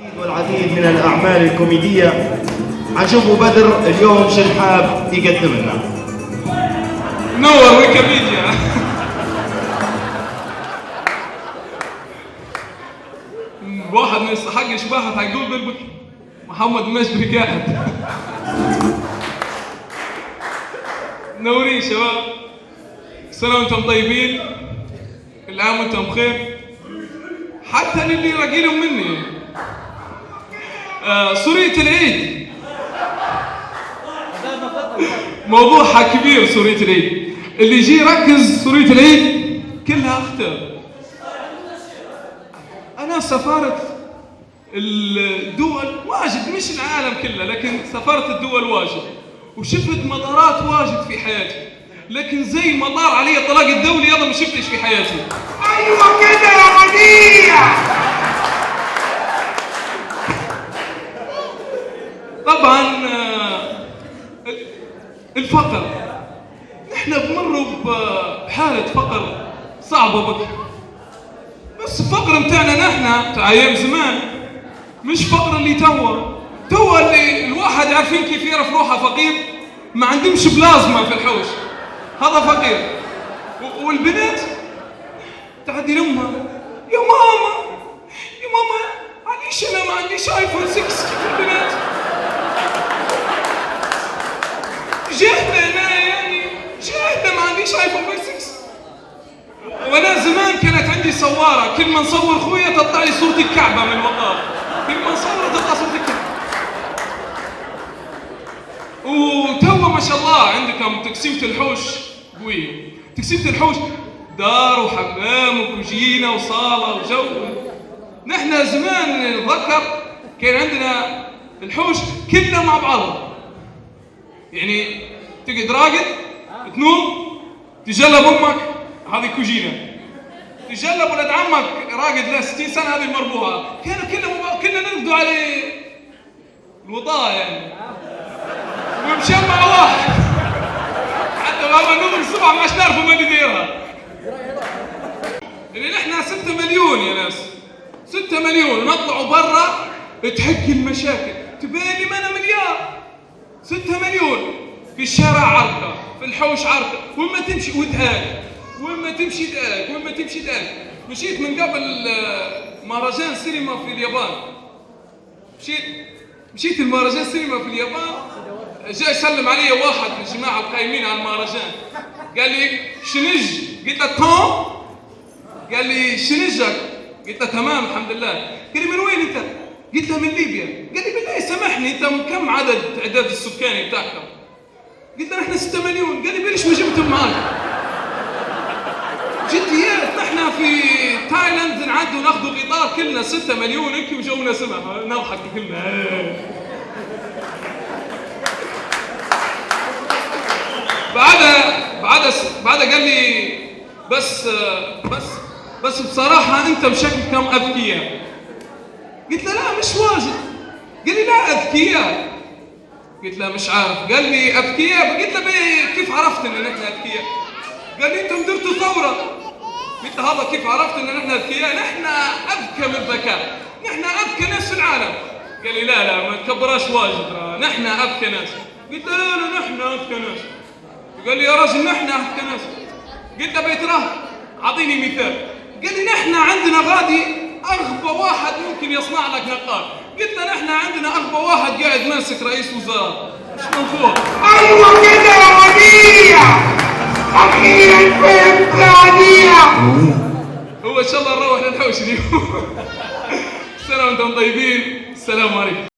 والعديد من الأعمال الكوميدية. عجب بدر اليوم شو حاب يقدم لنا؟ نور ويكيبيديا. واحد ما يستحقش واحد هيقول بالبك محمد مجدي قاعد. منورين شباب، سنة وانتم طيبين، كل عام وانتم بخير، حتى اللي راقيلهم مني. سورية العيد موضوعها كبير. سورية العيد اللي يجي يركز سورية العيد كلها اختار. انا سافرت الدول واجد، مش العالم كله، لكن سافرت الدول واجد وشفت مطارات واجد في حياتي، لكن زي مطار علي الطلاق الدولي هذا ما شفتش في حياتي. ايوه كده يا بديع. طبعا الفقر، نحن بمروا بحالة فقر صعبة بك، بس الفقر متاعنا نحن تاع ايام زمان، مش فقر اللي توا اللي الواحد عارفين كيف يعرف روحه فقير، ما عندهمش بلازما في الحوش، هذا فقير. والبنات تعدي لامها يا ماما يا ماما معليش انا ما عنديش ايفون 6 كيف البنات. جاهدة انا يعني جاهدة ما عنديش ايفون 6. وانا زمان كانت عندي صوارة، كل ما نصور خويا تطلع لي صورة الكعبة من المطار، كل ما نصور تطلع صورة الكعبة. وتوا ما شاء الله عندكم تقسيمة الحوش قوية، تقسيمة الحوش دار وحمام وكوجينة وصالة وجو. نحن زمان نتذكر كان عندنا الحوش كلنا مع بعض، يعني تقعد راقد تنوم تجلب امك هذه كوجينة، تجلب ولد عمك راقد له 60 سنة هذه المربوعة، كانوا كلنا نرقدوا على الوضاء يعني، ومشمع واحد حتى لما نوم الصبح ما نعرفوا ما نديرها. يعني نحن 6 مليون يا ناس، 6 مليون نطلعوا برا تحك المشاكل، تبين لي ما انا مليار. 6 مليون في الشارع عركة، في الحوش عركة، وين ما تمشي ودهاك، وين ما تمشي دهاك، وين ما تمشي دهاك. مشيت من قبل مهرجان سينما في اليابان، مشيت المهرجان سينما في اليابان، جاء يسلم علي واحد من الجماعة القايمين على المهرجان، قال لي شنج؟ قلت له تمام؟ قال لي شنجك؟ قلت له تمام الحمد لله. قال لي من وين انت؟ قلت له من ليبيا. قال لي بالله سامحني انت كم عدد السكاني بتاعكم؟ قلت له نحن 6 مليون. قال لي ليش ما جبتهم معاك؟ جديات، نحن في تايلاند نعدوا ناخذوا القطار كلنا 6 مليون هيك وجونا سمح نضحك كلنا. بعدها قال لي بس بصراحة أنت بشكلكم أذكياء. قلت له لا مش واجد. قال لي لا أذكياء. قلت له مش عارف. قال لي أذكياء. قلت له كيف عرفت إن نحن أذكياء؟ قال لي أنتم درتوا ثورة. قلت له هذا كيف عرفت إن نحن أذكياء؟ نحن أذكى من الذكاء، نحن أذكى ناس في العالم. قال لي لا ما تكبراش واجد، نحن أذكى ناس. قلت له لا نحن أذكى ناس. قال لي يا رجل نحن أذكى ناس. قلت له بيتراه أعطيني مثال. قال لي نحن عندنا غادي أغبى واحد ممكن يصنع لك نقار. قلت له نحن عندنا أغبى واحد قاعد ماسك رئيس وزراء، مش منفوع. ايوه كده يا بديع، اخيرا فهمت يا. هو ان شاء الله نروح للحوش اليوم. سنة وانتم طيبين، السلام عليكم.